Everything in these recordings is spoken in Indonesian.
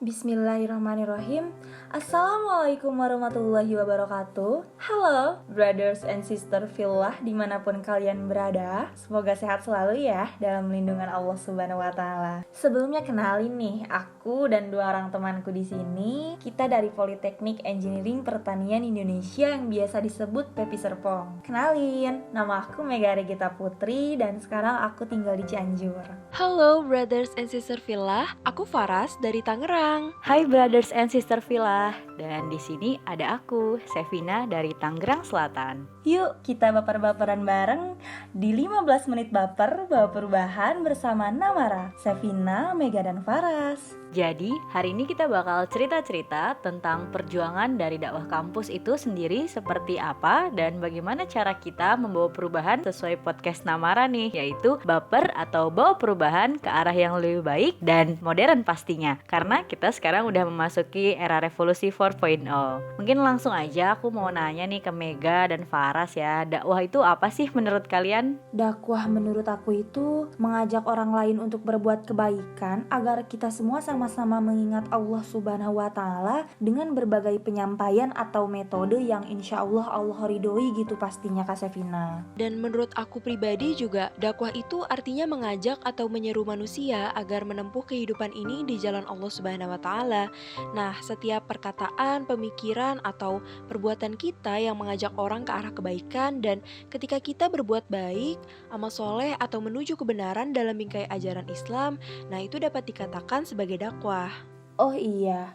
Bismillahirrahmanirrahim. Assalamualaikum warahmatullahi wabarakatuh. Halo brothers and sister fillah dimanapun kalian berada. Semoga sehat selalu ya dalam lindungan Allah Subhanahu wa Ta'ala. Sebelumnya kenalin nih, aku dan dua orang temanku di sini. Kita dari Politeknik Engineering Pertanian Indonesia yang biasa disebut Pepi Serpong. Kenalin, nama aku Mega Regita Putri dan sekarang aku tinggal di Cianjur. Halo brothers and sister Villa, aku Faras dari Tangerang. Hai brothers and sister Villa, dan di sini ada aku, Sevina dari Tangerang Selatan. Yuk kita baper-baperan bareng di 15 menit baper bawa perubahan bersama Namara, Sevina, Mega dan Faras. Jadi hari ini kita bakal cerita-cerita tentang perjuangan dari dakwah kampus itu sendiri seperti apa dan bagaimana cara kita membawa perubahan sesuai podcast Namara nih, yaitu baper atau bawa perubahan ke arah yang lebih baik dan modern pastinya, karena kita sekarang udah memasuki era revolusi 4.0. Mungkin langsung aja aku mau nanya nih ke Mega dan Faras ya, dakwah itu apa sih menurut kalian? Dakwah menurut aku itu mengajak orang lain untuk berbuat kebaikan agar kita semua sama-sama mengingat Allah Subhanahu wa Ta'ala dengan berbagai penyampaian atau metode yang insya Allah ridhoi gitu pastinya Kak Sevina. Dan menurut aku pribadi juga, dakwah itu artinya mengajak atau menyeru manusia agar menempuh kehidupan ini di jalan Allah Subhanahu wa Ta'ala. Nah, setiap perkataan, pemikiran, atau perbuatan kita yang mengajak orang ke arah kebaikan, dan ketika kita berbuat baik, amal soleh, atau menuju kebenaran dalam bingkai ajaran Islam, nah itu dapat dikatakan sebagai dakwah. Oh iya,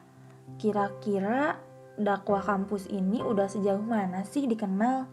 kira-kira dakwah kampus ini udah sejauh mana sih dikenal?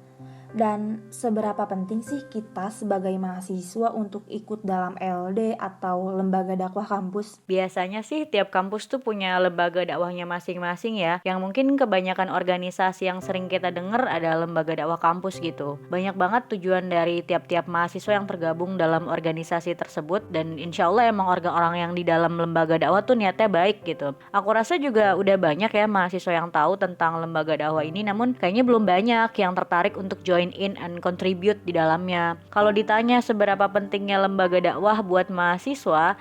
Dan seberapa penting sih kita sebagai mahasiswa untuk ikut dalam LD atau lembaga dakwah kampus? Biasanya sih tiap kampus tuh punya lembaga dakwahnya masing-masing ya, yang mungkin kebanyakan organisasi yang sering kita dengar ada lembaga dakwah kampus gitu. Banyak banget tujuan dari tiap-tiap mahasiswa yang tergabung dalam organisasi tersebut, dan insya Allah emang orang-orang yang di dalam lembaga dakwah tuh niatnya baik gitu. Aku rasa juga udah banyak ya mahasiswa yang tahu tentang lembaga dakwah ini, namun kayaknya belum banyak yang tertarik untuk join in and contribute di dalamnya. Kalau ditanya seberapa pentingnya lembaga dakwah buat mahasiswa,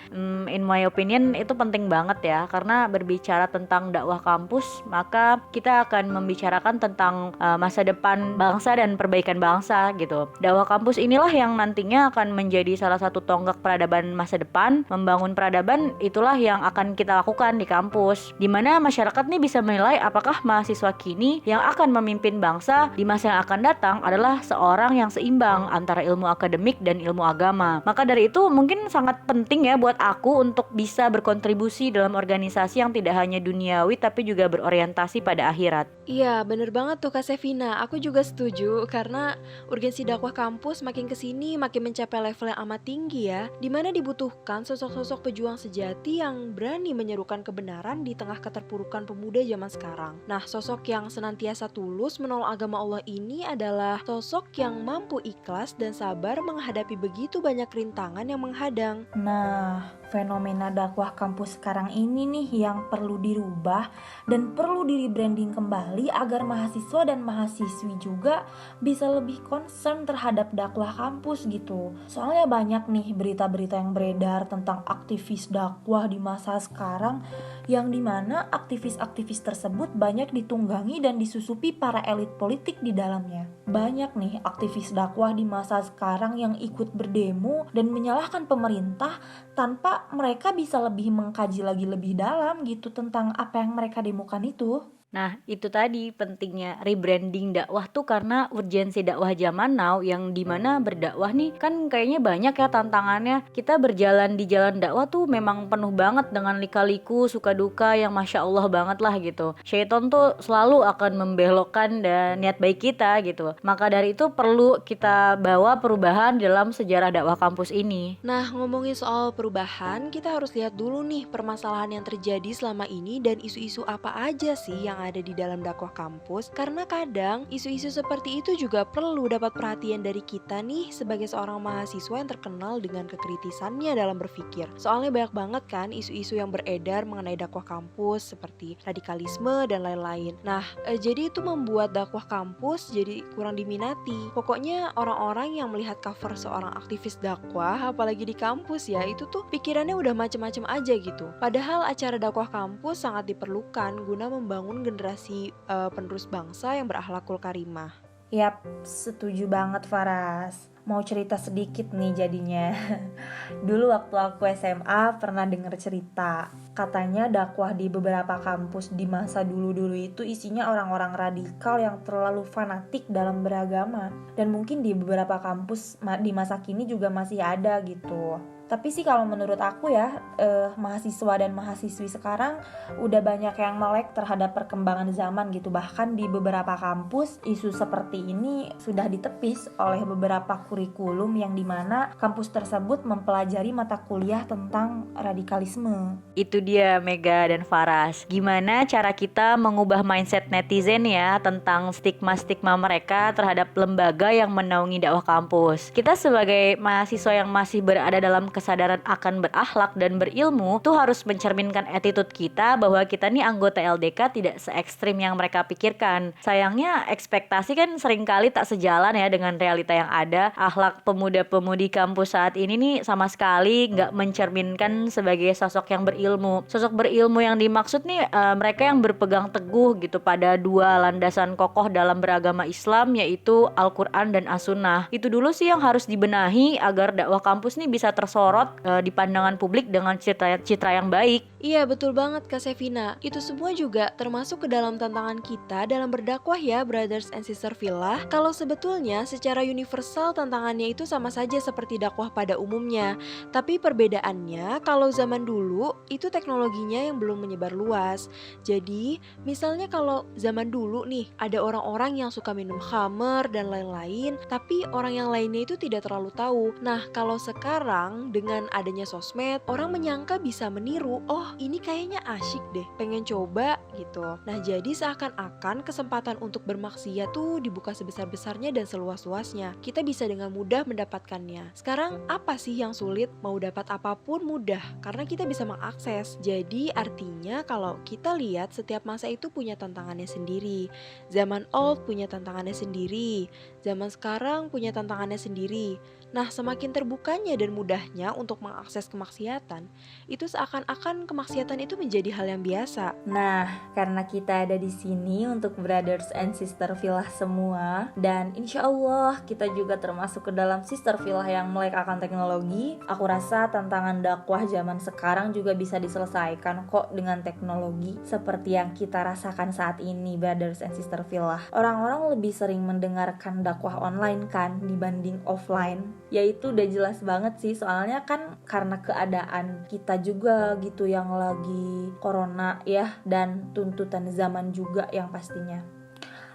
in my opinion itu penting banget ya, karena berbicara tentang dakwah kampus, maka kita akan membicarakan tentang masa depan bangsa dan perbaikan bangsa gitu. Dakwah kampus inilah yang nantinya akan menjadi salah satu tonggak peradaban masa depan. Membangun peradaban itulah yang akan kita lakukan di kampus, dimana masyarakat nih bisa menilai apakah mahasiswa kini yang akan memimpin bangsa di masa yang akan datang adalah seorang yang seimbang antara ilmu akademik dan ilmu agama. Maka dari itu mungkin sangat penting ya buat aku untuk bisa berkontribusi dalam organisasi yang tidak hanya duniawi tapi juga berorientasi pada akhirat. Iya, bener banget tuh Kak Sevina. Aku juga setuju karena urgensi dakwah kampus makin kesini makin mencapai level yang amat tinggi ya, dimana dibutuhkan sosok-sosok pejuang sejati yang berani menyerukan kebenaran di tengah keterpurukan pemuda zaman sekarang. Nah, sosok yang senantiasa tulus menolong agama Allah ini adalah sosok yang mampu ikhlas dan sabar menghadapi begitu banyak rintangan yang menghadang. Nah, fenomena dakwah kampus sekarang ini nih yang perlu dirubah dan perlu di-rebranding kembali agar mahasiswa dan mahasiswi juga bisa lebih concern terhadap dakwah kampus gitu. Soalnya banyak nih berita-berita yang beredar tentang aktivis dakwah di masa sekarang, yang dimana aktivis-aktivis tersebut banyak ditunggangi dan disusupi para elit politik di dalamnya. Banyak nih aktivis dakwah di masa sekarang yang ikut berdemo dan menyalahkan pemerintah tanpa mereka bisa lebih mengkaji lagi lebih dalam gitu tentang apa yang mereka demokan itu. Nah, itu tadi pentingnya rebranding dakwah tuh karena urgensi dakwah zaman now yang dimana berdakwah nih kan kayaknya banyak ya tantangannya. Kita berjalan di jalan dakwah tuh memang penuh banget dengan lika-liku, suka duka yang Masya Allah banget lah gitu. Syaitan tuh selalu akan membelokkan dan niat baik kita gitu. Maka dari itu perlu kita bawa perubahan dalam sejarah dakwah kampus ini. Nah, ngomongin soal perubahan, kita harus lihat dulu nih permasalahan yang terjadi selama ini dan isu-isu apa aja sih yang yang ada di dalam dakwah kampus, karena kadang isu-isu seperti itu juga perlu dapat perhatian dari kita nih sebagai seorang mahasiswa yang terkenal dengan kekritisannya dalam berpikir. Soalnya banyak banget kan isu-isu yang beredar mengenai dakwah kampus seperti radikalisme dan lain-lain. Nah, jadi itu membuat dakwah kampus jadi kurang diminati. Pokoknya orang-orang yang melihat cover seorang aktivis dakwah, apalagi di kampus ya, itu tuh pikirannya udah macem-macem aja gitu. Padahal acara dakwah kampus sangat diperlukan guna membangun generasi penerus bangsa yang berakhlakul karimah. Yap, setuju banget Faras. Mau cerita sedikit nih jadinya. Dulu waktu aku SMA pernah denger cerita, katanya dakwah di beberapa kampus di masa dulu-dulu itu isinya orang-orang radikal yang terlalu fanatik dalam beragama. Dan mungkin di beberapa kampus di masa kini juga masih ada gitu. Tapi sih kalau menurut aku ya, mahasiswa dan mahasiswi sekarang udah banyak yang melek terhadap perkembangan zaman gitu. Bahkan di beberapa kampus isu seperti ini sudah ditepis oleh beberapa kurikulum yang dimana kampus tersebut mempelajari mata kuliah tentang radikalisme. Itu dia Mega dan Faras. Gimana cara kita mengubah mindset netizen ya tentang stigma-stigma mereka terhadap lembaga yang menaungi dakwah kampus. Kita sebagai mahasiswa yang masih berada dalam kesadaran akan berakhlak dan berilmu tuh harus mencerminkan attitude kita bahwa kita nih anggota LDK tidak se-ekstrim yang mereka pikirkan. Sayangnya ekspektasi kan seringkali tak sejalan ya dengan realita yang ada. Akhlak pemuda-pemudi kampus saat ini nih sama sekali nggak mencerminkan sebagai sosok yang berilmu. Sosok berilmu yang dimaksud nih mereka yang berpegang teguh gitu pada dua landasan kokoh dalam beragama Islam, yaitu Al-Quran dan As-Sunnah. Itu dulu sih yang harus dibenahi agar dakwah kampus nih bisa tersorot di pandangan publik dengan citra yang baik. Iya betul banget Kak Sevina. Itu semua juga termasuk ke dalam tantangan kita dalam berdakwah ya brothers and sister Fillah. Kalau sebetulnya secara universal tantangannya itu sama saja seperti dakwah pada umumnya. Tapi perbedaannya kalau zaman dulu itu teknologinya yang belum menyebar luas. Jadi misalnya kalau zaman dulu nih ada orang-orang yang suka minum khamer dan lain-lain, tapi orang yang lainnya itu tidak terlalu tahu. Nah kalau sekarang dengan adanya sosmed, orang menyangka bisa meniru, oh ini kayaknya asyik deh, pengen coba gitu. Nah jadi seakan-akan kesempatan untuk bermaksiat tuh dibuka sebesar-besarnya dan seluas-luasnya. Kita bisa dengan mudah mendapatkannya. Sekarang apa sih yang sulit? Mau dapat apapun mudah, karena kita bisa mengakses. Jadi artinya kalau kita lihat setiap masa itu punya tantangannya sendiri. Zaman old punya tantangannya sendiri, zaman sekarang punya tantangannya sendiri. Nah semakin terbukanya dan mudahnya untuk mengakses kemaksiatan, itu seakan-akan kemaksiatan itu menjadi hal yang biasa. Nah, karena kita ada di sini untuk brothers and sister Fillah semua, dan insya Allah kita juga termasuk ke dalam sister Fillah yang melek akan teknologi, aku rasa tantangan dakwah zaman sekarang juga bisa diselesaikan kok dengan teknologi seperti yang kita rasakan saat ini brothers and sister Fillah. Orang-orang lebih sering mendengarkan dakwah online kan dibanding offline. Ya itu udah jelas banget sih, soalnya kan karena keadaan kita juga gitu yang lagi corona ya, dan tuntutan zaman juga yang pastinya.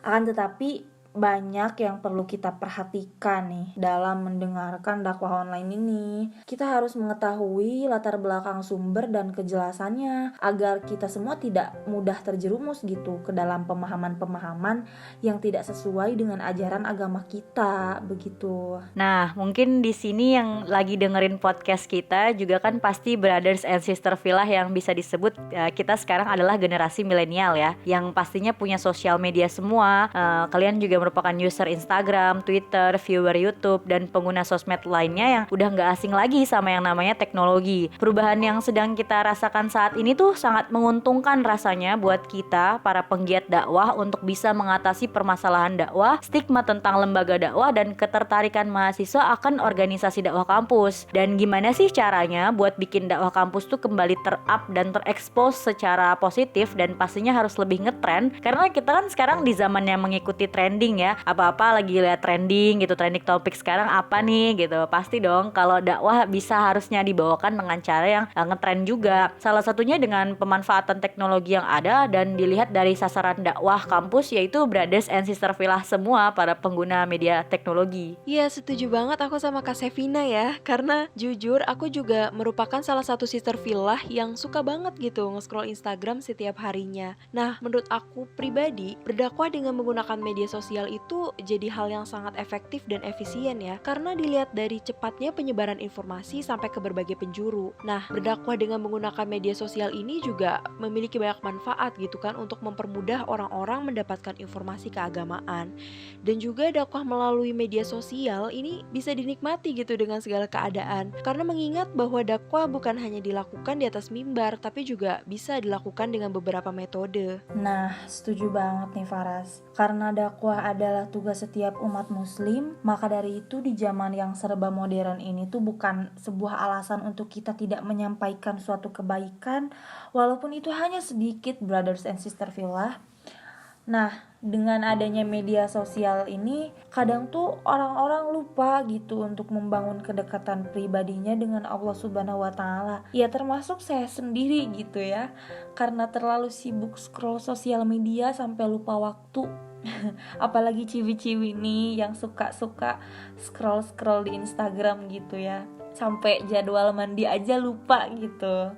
Akan tetapi banyak yang perlu kita perhatikan nih dalam mendengarkan dakwah online ini. Kita harus mengetahui latar belakang sumber dan kejelasannya agar kita semua tidak mudah terjerumus gitu ke dalam pemahaman-pemahaman yang tidak sesuai dengan ajaran agama kita begitu. Nah, mungkin di sini yang lagi dengerin podcast kita juga kan pasti brothers and sister Fillah yang bisa disebut kita sekarang adalah generasi milenial ya, yang pastinya punya sosial media semua. Kalian juga merupakan user Instagram, Twitter, viewer YouTube, dan pengguna sosmed lainnya yang udah gak asing lagi sama yang namanya teknologi. Perubahan yang sedang kita rasakan saat ini tuh sangat menguntungkan rasanya buat kita, para penggiat dakwah, untuk bisa mengatasi permasalahan dakwah, stigma tentang lembaga dakwah, dan ketertarikan mahasiswa akan organisasi dakwah kampus. Dan gimana sih caranya buat bikin dakwah kampus tuh kembali ter-up dan terekspos secara positif, dan pastinya harus lebih ngetren, karena kita kan sekarang di zaman yang mengikuti trending sering ya, apa-apa lagi lihat trending gitu, trending topik sekarang apa nih gitu. Pasti dong kalau dakwah bisa harusnya dibawakan dengan cara yang ngetrend juga. Salah satunya dengan pemanfaatan teknologi yang ada dan dilihat dari sasaran dakwah kampus, yaitu brothers and sister Villa semua para pengguna media teknologi. Iya, setuju banget aku sama Kak Sevina ya. Karena jujur aku juga merupakan salah satu sister Villa yang suka banget gitu nge-scroll Instagram setiap harinya. Nah, menurut aku pribadi, berdakwah dengan menggunakan media sosial itu jadi hal yang sangat efektif dan efisien ya. Karena dilihat dari cepatnya penyebaran informasi sampai ke berbagai penjuru. Nah, berdakwah dengan menggunakan media sosial ini juga memiliki banyak manfaat gitu kan untuk mempermudah orang-orang mendapatkan informasi keagamaan. Dan juga dakwah melalui media sosial ini bisa dinikmati gitu dengan segala keadaan. Karena mengingat bahwa dakwah bukan hanya dilakukan di atas mimbar, tapi juga bisa dilakukan dengan beberapa metode. Nah, setuju banget nih Faras. Karena dakwah adalah tugas setiap umat muslim, maka dari itu di zaman yang serba modern ini tuh bukan sebuah alasan untuk kita tidak menyampaikan suatu kebaikan, walaupun itu hanya sedikit, brothers and sister Villa. Nah, dengan adanya media sosial ini, kadang tuh orang-orang lupa gitu untuk membangun kedekatan pribadinya dengan Allah Subhanahu wa Ta'ala. Ya, termasuk saya sendiri gitu ya, karena terlalu sibuk scroll sosial media sampai lupa waktu. Apalagi ciwi-ciwi nih yang suka-suka scroll-scroll di Instagram gitu ya, sampai jadwal mandi aja lupa gitu.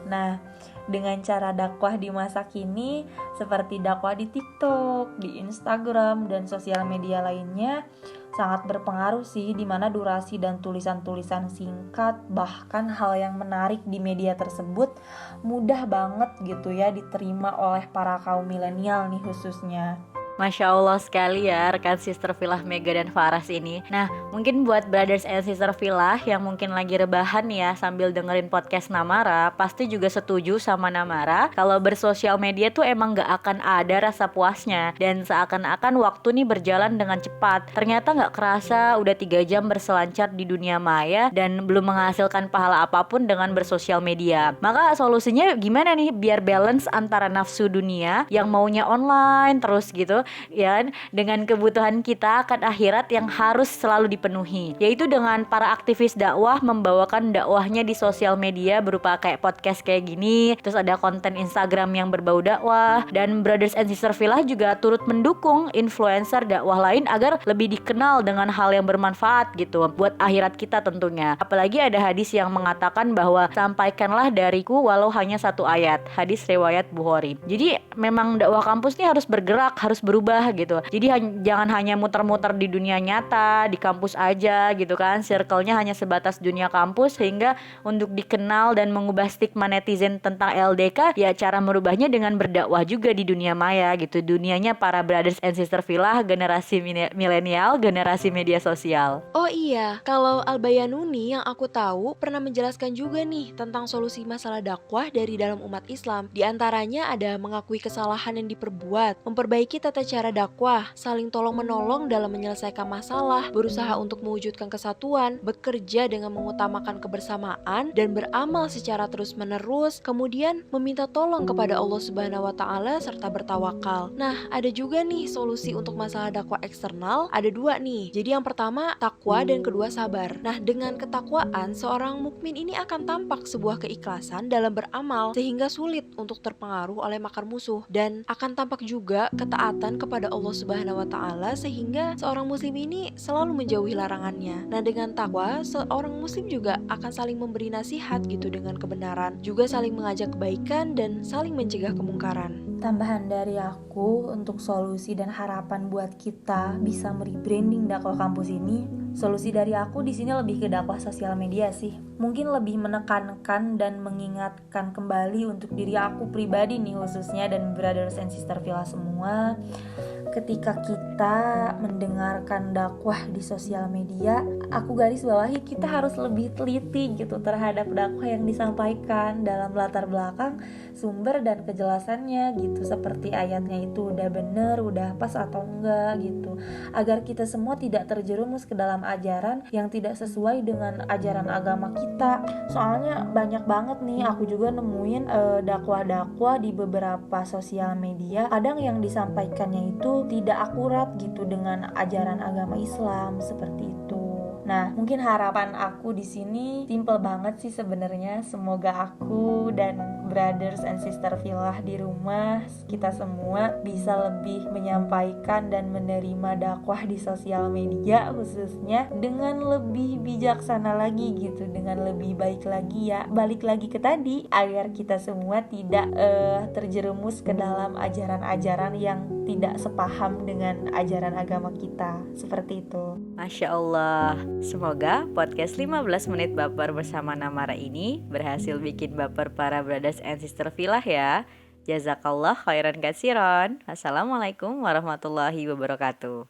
Nah, dengan cara dakwah di masa kini seperti dakwah di TikTok, di Instagram, dan sosial media lainnya sangat berpengaruh sih, di mana durasi dan tulisan-tulisan singkat bahkan hal yang menarik di media tersebut mudah banget gitu ya diterima oleh para kaum milenial nih khususnya. Masya Allah sekali ya rekan sister Villa Mega dan Faras ini. Nah, mungkin buat brothers and sister Villa yang mungkin lagi rebahan ya sambil dengerin podcast Namara, pasti juga setuju sama Namara kalau bersosial media tuh emang gak akan ada rasa puasnya, dan seakan-akan waktu nih berjalan dengan cepat. Ternyata gak kerasa udah 3 jam berselancar di dunia maya dan belum menghasilkan pahala apapun dengan bersosial media. Maka solusinya gimana nih biar balance antara nafsu dunia yang maunya online terus gitu ya, dengan kebutuhan kita akan akhirat yang harus selalu dipenuhi, yaitu dengan para aktivis dakwah membawakan dakwahnya di sosial media berupa kayak podcast kayak gini, terus ada konten Instagram yang berbau dakwah, dan brothers and sister Villa juga turut mendukung influencer dakwah lain agar lebih dikenal dengan hal yang bermanfaat gitu buat akhirat kita tentunya. Apalagi ada hadis yang mengatakan bahwa sampaikanlah dariku walau hanya 1 ayat, hadis riwayat Bukhari. Jadi memang dakwah kampus ini harus bergerak, harus berubah gitu. Jadi jangan hanya muter-muter di dunia nyata, di kampus aja gitu kan. Circle-nya hanya sebatas dunia kampus, sehingga untuk dikenal dan mengubah stigma netizen tentang LDK, ya cara merubahnya dengan berdakwah juga di dunia maya gitu. Dunianya para brothers and sister Villa, generasi milenial, generasi media sosial. Oh iya, kalau Al-Bayanuni yang aku tahu pernah menjelaskan juga nih tentang solusi masalah dakwah dari dalam umat Islam. Di antaranya ada mengakui kesalahan yang diperbuat, memperbaiki tata cara dakwah, saling tolong-menolong dalam menyelesaikan masalah, berusaha untuk mewujudkan kesatuan, bekerja dengan mengutamakan kebersamaan, dan beramal secara terus-menerus, kemudian meminta tolong kepada Allah Subhanahu wa Ta'ala serta bertawakal. Nah, ada juga nih solusi untuk masalah dakwah eksternal, ada 2 nih. Jadi yang pertama takwa dan kedua sabar. Nah, dengan ketakwaan, seorang mukmin ini akan tampak sebuah keikhlasan dalam beramal sehingga sulit untuk terpengaruh oleh makar musuh, dan akan tampak juga ketaatan kepada Allah Subhanahu wa Ta'ala sehingga seorang muslim ini selalu menjauhi larangannya. Nah, dengan takwa, seorang muslim juga akan saling memberi nasihat gitu dengan kebenaran, juga saling mengajak kebaikan dan saling mencegah kemungkaran. Tambahan dari aku untuk solusi dan harapan buat kita bisa merebranding dakwah kampus ini, solusi dari aku di sini lebih ke dakwah sosial media sih. Mungkin lebih menekankan dan mengingatkan kembali untuk diri aku pribadi nih khususnya, dan brothers and sister Villa semua, ketika kita mendengarkan dakwah di sosial media, aku garis bawahi kita harus lebih teliti gitu terhadap dakwah yang disampaikan dalam latar belakang, sumber dan kejelasannya gitu, seperti ayatnya itu udah bener, udah pas atau enggak gitu, agar kita semua tidak terjerumus ke dalam ajaran yang tidak sesuai dengan ajaran agama kita. Soalnya banyak banget nih aku juga nemuin dakwah-dakwah di beberapa sosial media, kadang yang disampaikannya itu itu tidak akurat gitu dengan ajaran agama Islam seperti itu. Nah, mungkin harapan aku di sini simple banget sih sebenarnya. Semoga aku dan brothers and sister Filah di rumah, kita semua bisa lebih menyampaikan dan menerima dakwah di sosial media khususnya dengan lebih bijaksana lagi gitu, dengan lebih baik lagi ya. Balik lagi ke tadi, agar kita semua tidak terjerumus ke dalam ajaran-ajaran yang tidak sepaham dengan ajaran agama kita. Seperti itu. Masya Allah. Semoga podcast 15 menit baper bersama Namara ini berhasil bikin baper para brothers and sister Filah ya. Jazakallah khairan katsiran. Assalamualaikum warahmatullahi wabarakatuh.